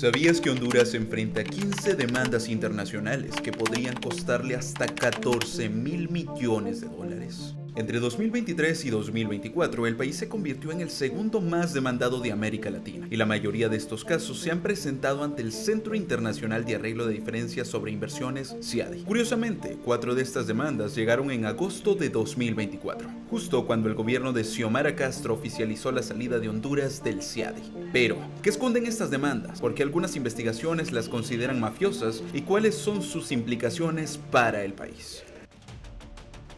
¿Sabías que Honduras enfrenta 15 demandas internacionales que podrían costarle hasta 14.000 millones de dólares? Entre 2023 y 2024, el país se convirtió en el segundo más demandado de América Latina, y la mayoría de estos casos se han presentado ante el Centro Internacional de Arreglo de Diferencias sobre Inversiones, CIADI. Curiosamente, 4 de estas demandas llegaron en agosto de 2024, justo cuando el gobierno de Xiomara Castro oficializó la salida de Honduras del CIADI. Pero, ¿qué esconden estas demandas? ¿Por qué algunas investigaciones las consideran mafiosas? ¿Y cuáles son sus implicaciones para el país?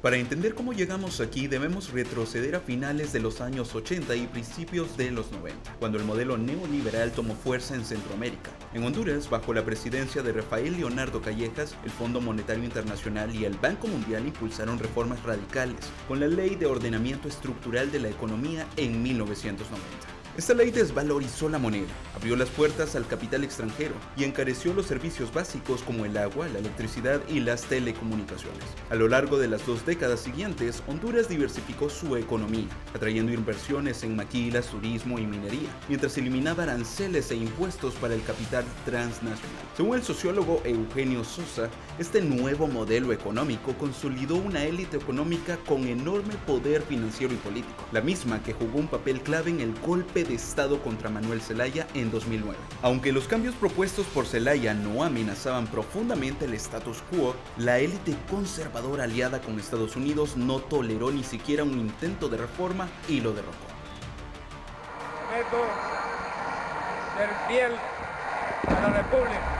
Para entender cómo llegamos aquí, debemos retroceder a finales de los años 80 y principios de los 90, cuando el modelo neoliberal tomó fuerza en Centroamérica. En Honduras, bajo la presidencia de Rafael Leonardo Callejas, el Fondo Monetario Internacional y el Banco Mundial impulsaron reformas radicales, con la Ley de Ordenamiento Estructural de la Economía en 1990. Esta ley desvalorizó la moneda, abrió las puertas al capital extranjero y encareció los servicios básicos como el agua, la electricidad y las telecomunicaciones. A lo largo de las 2 décadas siguientes, Honduras diversificó su economía, atrayendo inversiones en maquilas, turismo y minería, mientras eliminaba aranceles e impuestos para el capital transnacional. Según el sociólogo Eugenio Sosa, este nuevo modelo económico consolidó una élite económica con enorme poder financiero y político, la misma que jugó un papel clave en el golpe de Estado contra Manuel Zelaya en 2009. Aunque los cambios propuestos por Zelaya no amenazaban profundamente el status quo, la élite conservadora aliada con Estados Unidos no toleró ni siquiera un intento de reforma y lo derrocó. Prometo ser fiel a la República.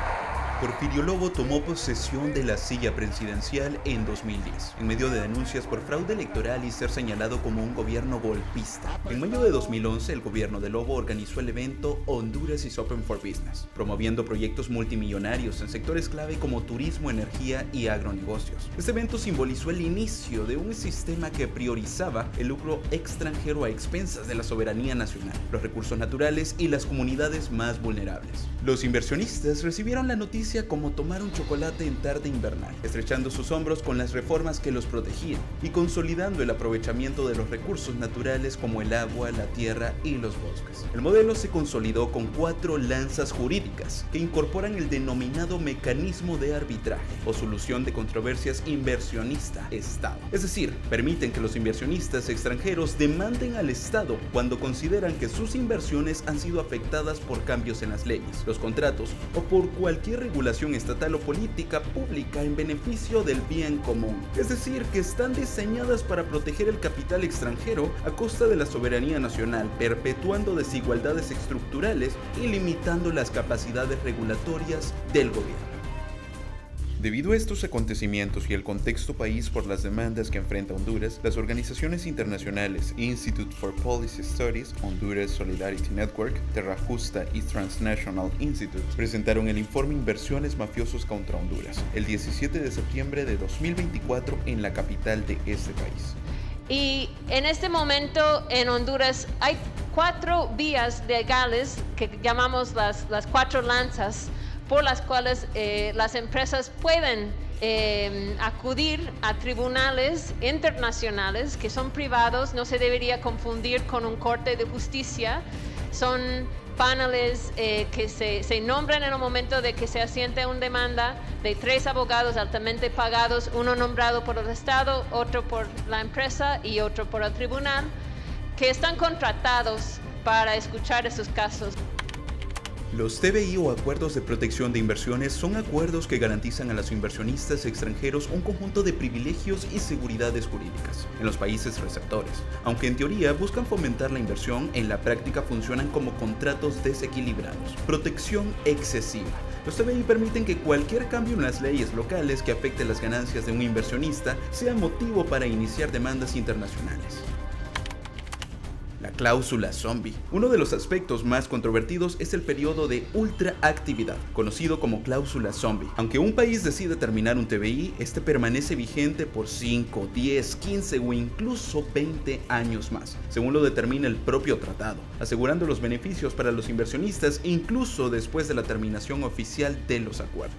Porfirio Lobo tomó posesión de la silla presidencial en 2010, en medio de denuncias por fraude electoral y ser señalado como un gobierno golpista. En mayo de 2011, el gobierno de Lobo organizó el evento Honduras is Open for Business, promoviendo proyectos multimillonarios en sectores clave como turismo, energía y agronegocios. Este evento simbolizó el inicio de un sistema que priorizaba el lucro extranjero a expensas de la soberanía nacional, los recursos naturales y las comunidades más vulnerables. Los inversionistas recibieron la noticia como tomar un chocolate en tarde invernal, estrechando sus hombros con las reformas que los protegían y consolidando el aprovechamiento de los recursos naturales como el agua, la tierra y los bosques. El modelo se consolidó con 4 lanzas jurídicas que incorporan el denominado mecanismo de arbitraje o solución de controversias inversionista-Estado. Es decir, permiten que los inversionistas extranjeros demanden al Estado cuando consideran que sus inversiones han sido afectadas por cambios en las leyes, los contratos o por cualquier regulación estatal o política pública en beneficio del bien común. Es decir, que están diseñadas para proteger el capital extranjero a costa de la soberanía nacional, perpetuando desigualdades estructurales y limitando las capacidades regulatorias del gobierno. Debido a estos acontecimientos y el contexto país por las demandas que enfrenta Honduras, las organizaciones internacionales Institute for Policy Studies, Honduras Solidarity Network, Terra Justa y Transnational Institute presentaron el informe Inversiones mafiosos contra Honduras el 17 de septiembre de 2024 en la capital de este país. Y en este momento en Honduras hay 4 vías legales que llamamos las 4 lanzas, por las cuales las empresas pueden acudir a tribunales internacionales que son privados, no se debería confundir con un corte de justicia. Son paneles que se nombran en el momento de que se asiente una demanda de 3 abogados altamente pagados, uno nombrado por el Estado, otro por la empresa y otro por el tribunal, que están contratados para escuchar esos casos. Los TBI o Acuerdos de Protección de Inversiones son acuerdos que garantizan a los inversionistas extranjeros un conjunto de privilegios y seguridades jurídicas en los países receptores. Aunque en teoría buscan fomentar la inversión, en la práctica funcionan como contratos desequilibrados. Protección excesiva. Los TBI permiten que cualquier cambio en las leyes locales que afecte las ganancias de un inversionista sea motivo para iniciar demandas internacionales. La cláusula zombie. Uno de los aspectos más controvertidos es el periodo de ultraactividad, conocido como cláusula zombie. Aunque un país decide terminar un TBI, este permanece vigente por 5, 10, 15 o incluso 20 años más, según lo determina el propio tratado, asegurando los beneficios para los inversionistas incluso después de la terminación oficial de los acuerdos.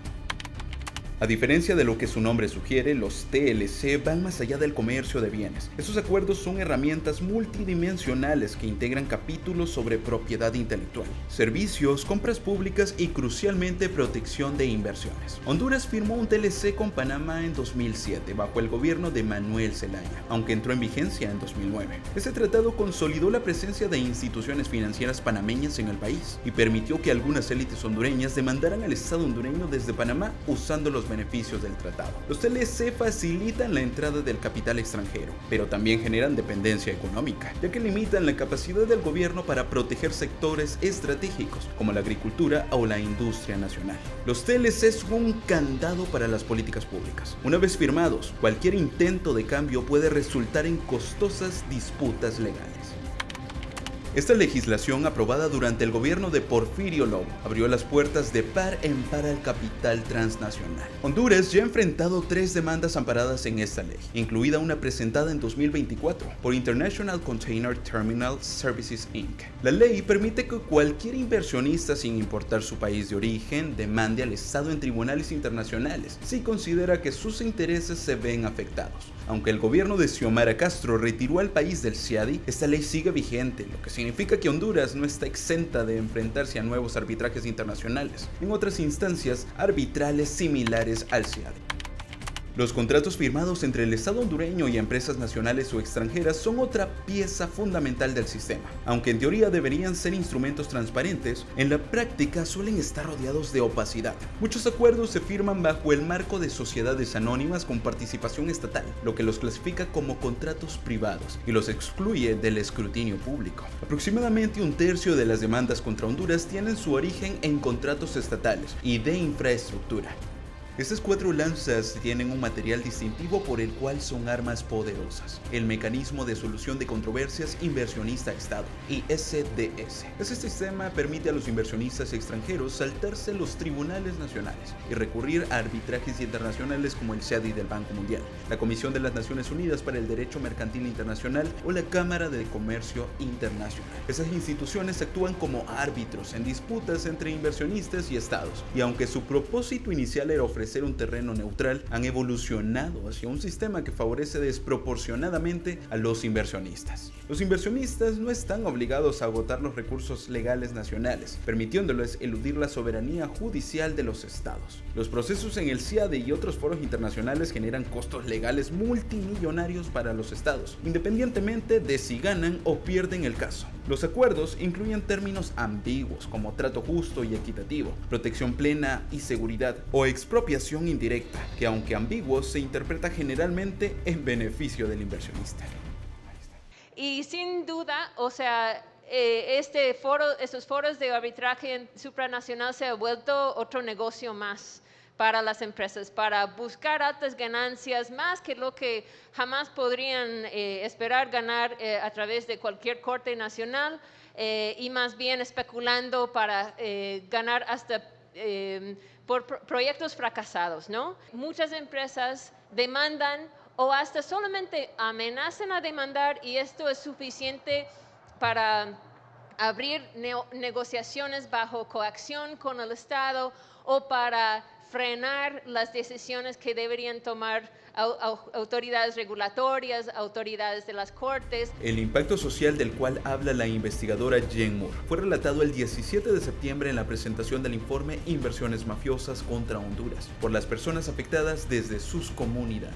A diferencia de lo que su nombre sugiere, los TLC van más allá del comercio de bienes. Estos acuerdos son herramientas multidimensionales que integran capítulos sobre propiedad intelectual, servicios, compras públicas y crucialmente protección de inversiones. Honduras firmó un TLC con Panamá en 2007 bajo el gobierno de Manuel Zelaya, aunque entró en vigencia en 2009. Este tratado consolidó la presencia de instituciones financieras panameñas en el país y permitió que algunas élites hondureñas demandaran al Estado hondureño desde Panamá usando los beneficios del tratado. Los TLC facilitan la entrada del capital extranjero, pero también generan dependencia económica, ya que limitan la capacidad del gobierno para proteger sectores estratégicos como la agricultura o la industria nacional. Los TLC son un candado para las políticas públicas. Una vez firmados, cualquier intento de cambio puede resultar en costosas disputas legales. Esta legislación, aprobada durante el gobierno de Porfirio Lobo, abrió las puertas de par en par al capital transnacional. Honduras ya ha enfrentado 3 demandas amparadas en esta ley, incluida una presentada en 2024 por International Container Terminal Services Inc. La ley permite que cualquier inversionista, sin importar su país de origen, demande al Estado en tribunales internacionales si considera que sus intereses se ven afectados. Aunque el gobierno de Xiomara Castro retiró al país del CIADI, esta ley sigue vigente, lo que significa que Honduras no está exenta de enfrentarse a nuevos arbitrajes internacionales en otras instancias arbitrales similares al CIADI. Los contratos firmados entre el Estado hondureño y empresas nacionales o extranjeras son otra pieza fundamental del sistema. Aunque en teoría deberían ser instrumentos transparentes, en la práctica suelen estar rodeados de opacidad. Muchos acuerdos se firman bajo el marco de sociedades anónimas con participación estatal, lo que los clasifica como contratos privados y los excluye del escrutinio público. Aproximadamente 1/3 de las demandas contra Honduras tienen su origen en contratos estatales y de infraestructura. Estas 4 lanzas tienen un material distintivo por el cual son armas poderosas: el Mecanismo de Solución de Controversias Inversionista-Estado, ISDS. Este sistema permite a los inversionistas extranjeros saltarse los tribunales nacionales y recurrir a arbitrajes internacionales como el CIADI del Banco Mundial, la Comisión de las Naciones Unidas para el Derecho Mercantil Internacional o la Cámara de Comercio Internacional. Esas instituciones actúan como árbitros en disputas entre inversionistas y estados, y aunque su propósito inicial era ofrecer un terreno neutral, han evolucionado hacia un sistema que favorece desproporcionadamente a los inversionistas. Los inversionistas no están obligados a agotar los recursos legales nacionales, permitiéndoles eludir la soberanía judicial de los estados. Los procesos en el CIADI y otros foros internacionales generan costos legales multimillonarios para los estados, independientemente de si ganan o pierden el caso. Los acuerdos incluyen términos ambiguos como trato justo y equitativo, protección plena y seguridad, o expropiación indirecta, que aunque ambiguos se interpreta generalmente en beneficio del inversionista. Y sin duda, o sea, estos foros de arbitraje supranacional se ha vuelto otro negocio más para las empresas, para buscar altas ganancias, más que lo que jamás podrían esperar ganar a través de cualquier corte nacional, y más bien especulando para ganar hasta por proyectos fracasados, ¿no? Muchas empresas demandan o hasta solamente amenazan a demandar, y esto es suficiente para abrir negociaciones bajo coacción con el Estado o para frenar las decisiones que deberían tomar autoridades regulatorias, autoridades de las cortes. El impacto social del cual habla la investigadora Jen Moore fue relatado el 17 de septiembre en la presentación del informe Inversiones mafiosas contra Honduras por las personas afectadas desde sus comunidades.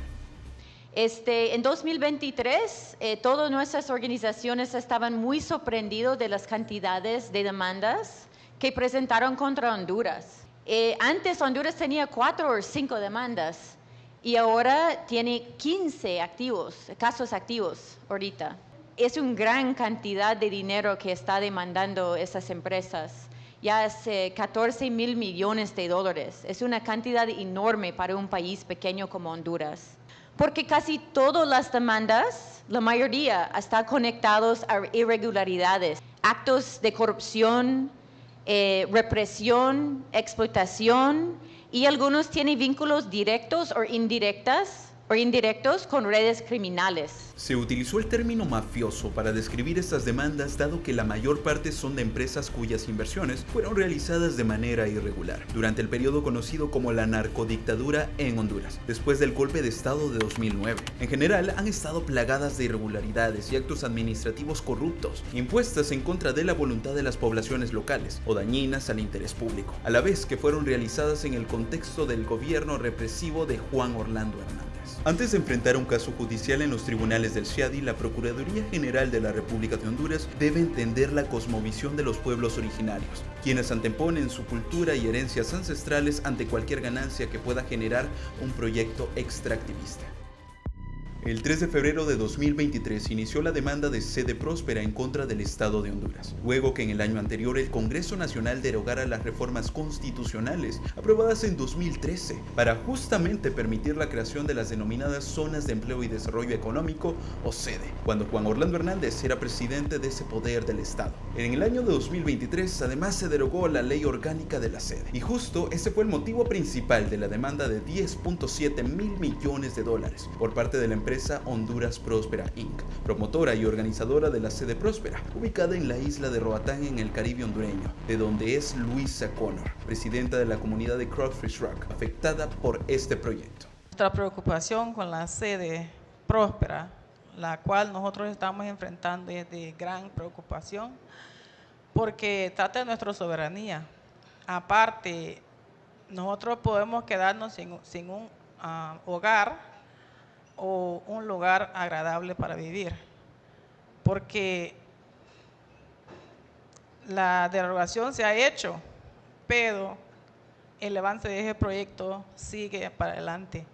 En 2023, todas nuestras organizaciones estaban muy sorprendidos de las cantidades de demandas que presentaron contra Honduras. Antes Honduras tenía 4 o 5 demandas y ahora tiene 15 casos activos ahorita. Es una gran cantidad de dinero que está demandando esas empresas. Ya es 14 mil millones de dólares. Es una cantidad enorme para un país pequeño como Honduras. Porque casi todas las demandas, la mayoría, están conectados a irregularidades, actos de corrupción, represión, explotación, y algunos tienen vínculos directos o indirectos o indirectos con redes criminales. Se utilizó el término mafioso para describir estas demandas, dado que la mayor parte son de empresas cuyas inversiones fueron realizadas de manera irregular durante el periodo conocido como la narcodictadura en Honduras, después del golpe de estado de 2009. En general, han estado plagadas de irregularidades y actos administrativos corruptos, impuestas en contra de la voluntad de las poblaciones locales o dañinas al interés público, a la vez que fueron realizadas en el contexto del gobierno represivo de Juan Orlando Hernández. Antes de enfrentar un caso judicial en los tribunales del CIADI, la Procuraduría General de la República de Honduras debe entender la cosmovisión de los pueblos originarios, quienes anteponen su cultura y herencias ancestrales ante cualquier ganancia que pueda generar un proyecto extractivista. El 3 de febrero de 2023 inició la demanda de Sede Próspera en contra del Estado de Honduras, luego que en el año anterior el Congreso Nacional derogara las reformas constitucionales aprobadas en 2013 para justamente permitir la creación de las denominadas Zonas de Empleo y Desarrollo Económico, o SEDE, cuando Juan Orlando Hernández era presidente de ese poder del Estado. En el año de 2023 además se derogó la Ley Orgánica de la SEDE, y justo ese fue el motivo principal de la demanda de $10.7 mil millones por parte de la empresa Honduras Próspera Inc., promotora y organizadora de la Sede Próspera, ubicada en la isla de Roatán en el Caribe hondureño, de donde es Luisa Connor, presidenta de la comunidad de Crawfish Rock, afectada por este proyecto. Nuestra preocupación con la Sede Próspera, la cual nosotros estamos enfrentando, es de gran preocupación porque trata de nuestra soberanía. Aparte, nosotros podemos quedarnos sin un hogar o un lugar agradable para vivir, porque la derogación se ha hecho, pero el avance de ese proyecto sigue para adelante.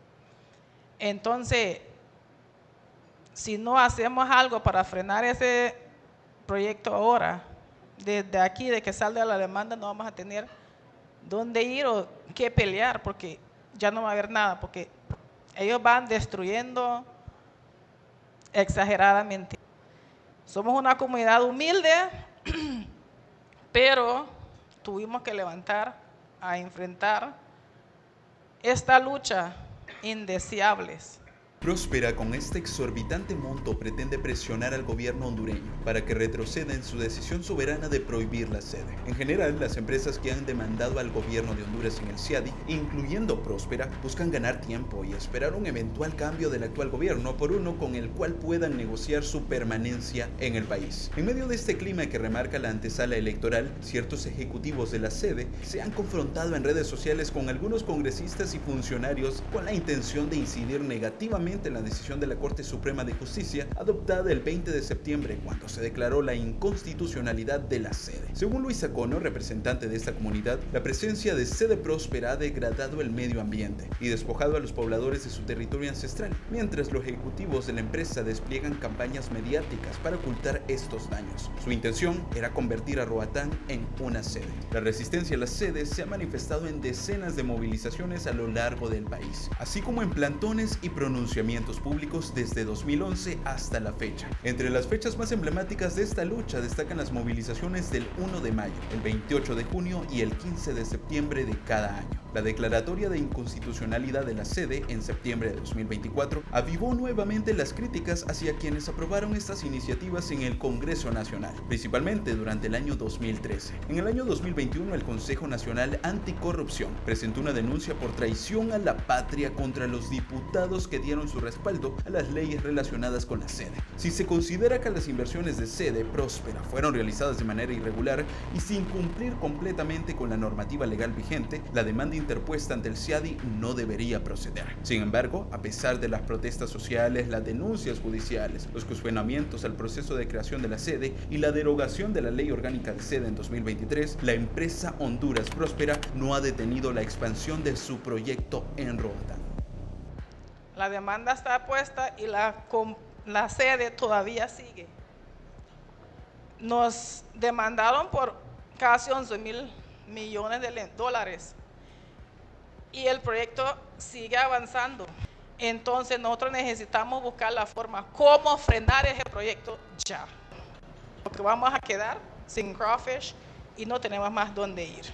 Entonces, si no hacemos algo para frenar ese proyecto ahora, desde aquí, de que salga la demanda, no vamos a tener dónde ir o qué pelear, porque ya no va a haber nada, porque ellos van destruyendo exageradamente. Somos una comunidad humilde, pero tuvimos que levantar a enfrentar esta lucha indeseables. Próspera, con este exorbitante monto, pretende presionar al gobierno hondureño para que retroceda en su decisión soberana de prohibir la sede. En general, las empresas que han demandado al gobierno de Honduras en el CIADI, incluyendo Próspera, buscan ganar tiempo y esperar un eventual cambio del actual gobierno por uno con el cual puedan negociar su permanencia en el país. En medio de este clima que remarca la antesala electoral, ciertos ejecutivos de la sede se han confrontado en redes sociales con algunos congresistas y funcionarios con la intención de incidir negativamente en la decisión de la Corte Suprema de Justicia adoptada el 20 de septiembre cuando se declaró la inconstitucionalidad de la sede. Según Luisa Connor, representante de esta comunidad, la presencia de Sede Próspera ha degradado el medio ambiente y despojado a los pobladores de su territorio ancestral, mientras los ejecutivos de la empresa despliegan campañas mediáticas para ocultar estos daños. Su intención era convertir a Roatán en una sede. La resistencia a las sedes se ha manifestado en decenas de movilizaciones a lo largo del país, así como en plantones y pronunciamientos públicos desde 2011 hasta la fecha. Entre las fechas más emblemáticas de esta lucha destacan las movilizaciones del 1 de mayo, el 28 de junio y el 15 de septiembre de cada año. La declaratoria de inconstitucionalidad de la sede en septiembre de 2024 avivó nuevamente las críticas hacia quienes aprobaron estas iniciativas en el Congreso Nacional, principalmente durante el año 2013. En el año 2021, el Consejo Nacional Anticorrupción presentó una denuncia por traición a la patria contra los diputados que dieron su respaldo a las leyes relacionadas con la sede. Si se considera que las inversiones de Sede Próspera fueron realizadas de manera irregular y sin cumplir completamente con la normativa legal vigente, la demanda interpuesta ante el CIADI no debería proceder. Sin embargo, a pesar de las protestas sociales, las denuncias judiciales, los cuestionamientos al proceso de creación de la sede y la derogación de la Ley Orgánica de Sede en 2023, la empresa Honduras Próspera no ha detenido la expansión de su proyecto en Roatán. La demanda está puesta y la sede todavía sigue. Nos demandaron por casi 11 mil millones de dólares y el proyecto sigue avanzando. Entonces nosotros necesitamos buscar la forma cómo frenar ese proyecto ya, porque vamos a quedar sin Crawfish y no tenemos más dónde ir.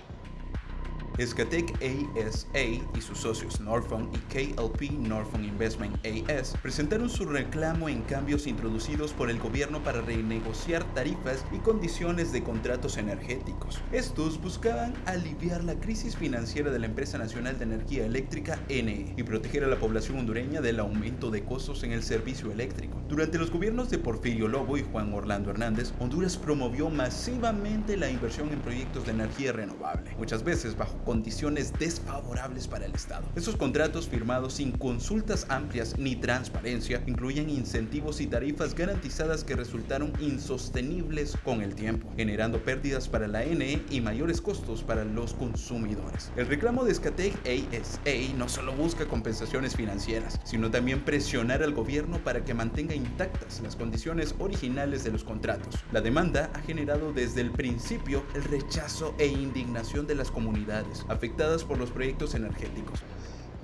Escatec ASA y sus socios Norfund y KLP Norfund Investment AS presentaron su reclamo en cambios introducidos por el gobierno para renegociar tarifas y condiciones de contratos energéticos. Estos buscaban aliviar la crisis financiera de la Empresa Nacional de Energía Eléctrica NE y proteger a la población hondureña del aumento de costos en el servicio eléctrico. Durante los gobiernos de Porfirio Lobo y Juan Orlando Hernández, Honduras promovió masivamente la inversión en proyectos de energía renovable, muchas veces bajo condiciones desfavorables para el Estado. Estos contratos firmados sin consultas amplias ni transparencia incluían incentivos y tarifas garantizadas que resultaron insostenibles con el tiempo, generando pérdidas para la NE y mayores costos para los consumidores. El reclamo de Escatec ASA no solo busca compensaciones financieras, sino también presionar al gobierno para que mantenga intactas las condiciones originales de los contratos. La demanda ha generado desde el principio el rechazo e indignación de las comunidades afectadas por los proyectos energéticos.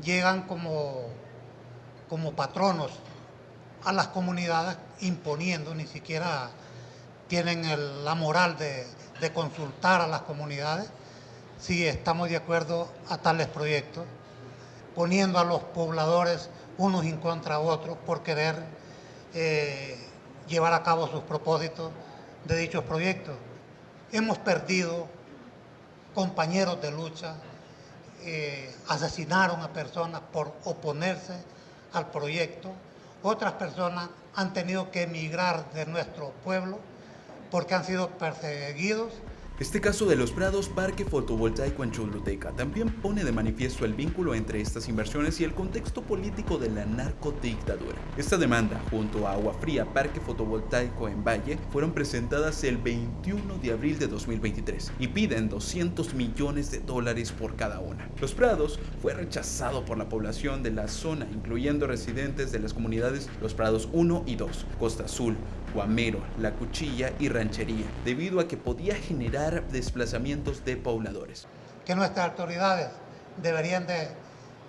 Llegan como patronos a las comunidades imponiendo, ni siquiera tienen la moral de consultar a las comunidades si estamos de acuerdo a tales proyectos, poniendo a los pobladores unos en contra de otros por querer llevar a cabo sus propósitos de dichos proyectos. Hemos perdido compañeros de lucha, asesinaron a personas por oponerse al proyecto. Otras personas han tenido que emigrar de nuestro pueblo porque han sido perseguidos. Este caso de Los Prados, parque fotovoltaico en Choluteca, también pone de manifiesto el vínculo entre estas inversiones y el contexto político de la narcodictadura. Esta demanda, junto a Agua Fría, parque fotovoltaico en Valle, fueron presentadas el 21 de abril de 2023 y piden $200 millones por cada una. Los Prados fue rechazado por la población de la zona, incluyendo residentes de las comunidades Los Prados 1 y 2, Costa Azul, Guamero, La Cuchilla y Ranchería, debido a que podía generar desplazamientos de pobladores. Que nuestras autoridades deberían de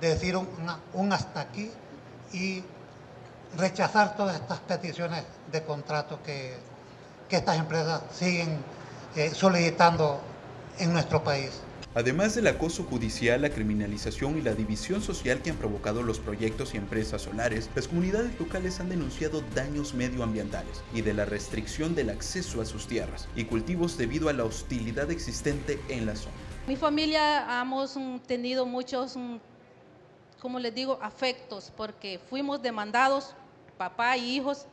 decir un hasta aquí y rechazar todas estas peticiones de contrato que estas empresas siguen solicitando en nuestro país. Además del acoso judicial, la criminalización y la división social que han provocado los proyectos y empresas solares, las comunidades locales han denunciado daños medioambientales y de la restricción del acceso a sus tierras y cultivos debido a la hostilidad existente en la zona. Mi familia hemos tenido muchos, como les digo, afectos, porque fuimos demandados, papá y hijos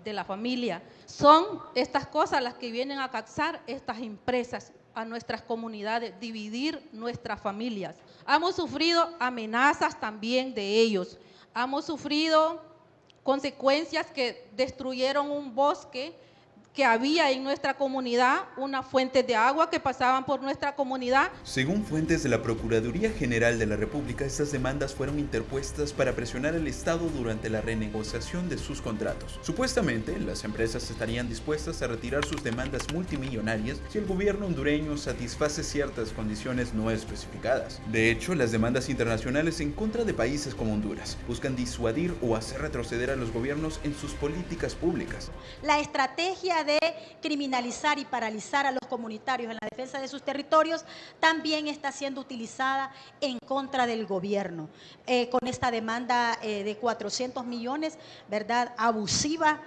de la familia. Son estas cosas las que vienen a causar estas empresas a nuestras comunidades, dividir nuestras familias. Hemos sufrido amenazas también de ellos. Hemos sufrido consecuencias que destruyeron un bosque que había en nuestra comunidad, unas fuentes de agua que pasaban por nuestra comunidad. Según fuentes de la Procuraduría General de la República, estas demandas fueron interpuestas para presionar al Estado durante la renegociación de sus contratos. Supuestamente, las empresas estarían dispuestas a retirar sus demandas multimillonarias si el gobierno hondureño satisface ciertas condiciones no especificadas. De hecho, las demandas internacionales en contra de países como Honduras buscan disuadir o hacer retroceder a los gobiernos en sus políticas públicas. La estrategia de criminalizar y paralizar a los comunitarios en la defensa de sus territorios también está siendo utilizada en contra del gobierno, con esta demanda de 400 millones, ¿verdad?, abusiva,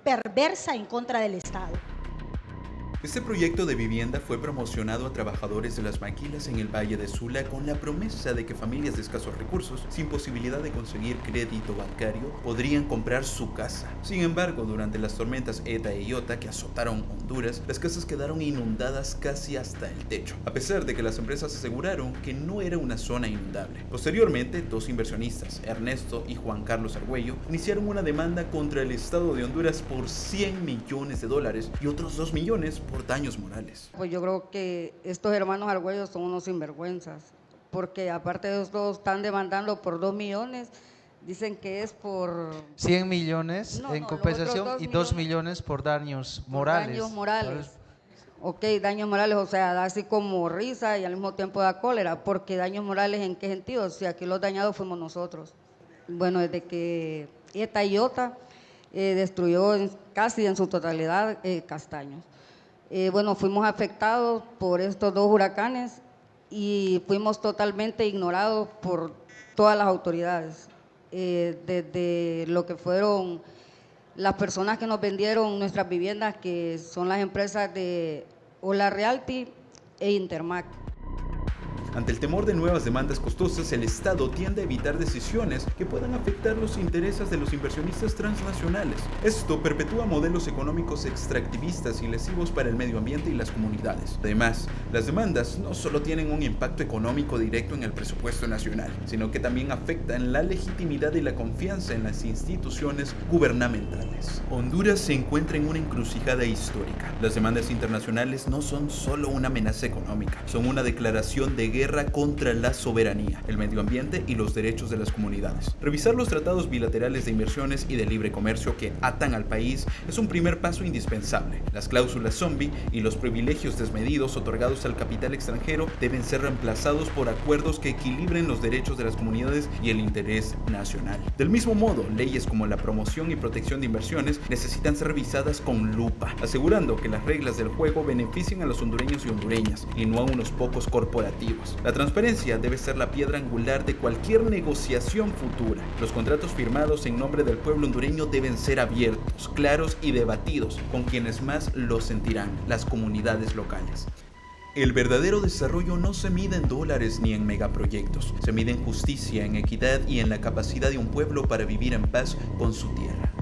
perversa en contra del Estado. Este proyecto de vivienda fue promocionado a trabajadores de las maquilas en el Valle de Sula con la promesa de que familias de escasos recursos, sin posibilidad de conseguir crédito bancario, podrían comprar su casa. Sin embargo, durante las tormentas Eta e Iota que azotaron Honduras, las casas quedaron inundadas casi hasta el techo, a pesar de que las empresas aseguraron que no era una zona inundable. Posteriormente, dos inversionistas, Ernesto y Juan Carlos Argüello, iniciaron una demanda contra el Estado de Honduras por $100 millones y otros 2 millones por daños morales. Pues yo creo que estos hermanos Argüello son unos sinvergüenzas, porque aparte de eso están demandando por 2 millones, dicen que es por 100 millones en compensación y 2 millones por daños morales. Daños morales. Ok, daños morales, o sea, da así como risa y al mismo tiempo da cólera, porque daños morales ¿en qué sentido? Si aquí los dañados fuimos nosotros. Bueno, desde que Eta y Iota destruyó casi en su totalidad Castaños. Bueno, fuimos afectados por estos 2 huracanes y fuimos totalmente ignorados por todas las autoridades, desde lo que fueron las personas que nos vendieron nuestras viviendas, que son las empresas de Ola Realty e Intermac. Ante el temor de nuevas demandas costosas, el Estado tiende a evitar decisiones que puedan afectar los intereses de los inversionistas transnacionales. Esto perpetúa modelos económicos extractivistas y lesivos para el medio ambiente y las comunidades. Además, las demandas no solo tienen un impacto económico directo en el presupuesto nacional, sino que también afectan la legitimidad y la confianza en las instituciones gubernamentales. Honduras se encuentra en una encrucijada histórica. Las demandas internacionales no son solo una amenaza económica, son una declaración de guerra contra la soberanía, el medio ambiente y los derechos de las comunidades. Revisar los tratados bilaterales de inversiones y de libre comercio que atan al país es un primer paso indispensable. Las cláusulas zombie y los privilegios desmedidos otorgados al capital extranjero deben ser reemplazados por acuerdos que equilibren los derechos de las comunidades y el interés nacional. Del mismo modo, leyes como la promoción y protección de inversiones necesitan ser revisadas con lupa, asegurando que las reglas del juego beneficien a los hondureños y hondureñas y no a unos pocos corporativos. La transparencia debe ser la piedra angular de cualquier negociación futura. Los contratos firmados en nombre del pueblo hondureño deben ser abiertos, claros y debatidos con quienes más lo sentirán, las comunidades locales. El verdadero desarrollo no se mide en dólares ni en megaproyectos, se mide en justicia, en equidad y en la capacidad de un pueblo para vivir en paz con su tierra.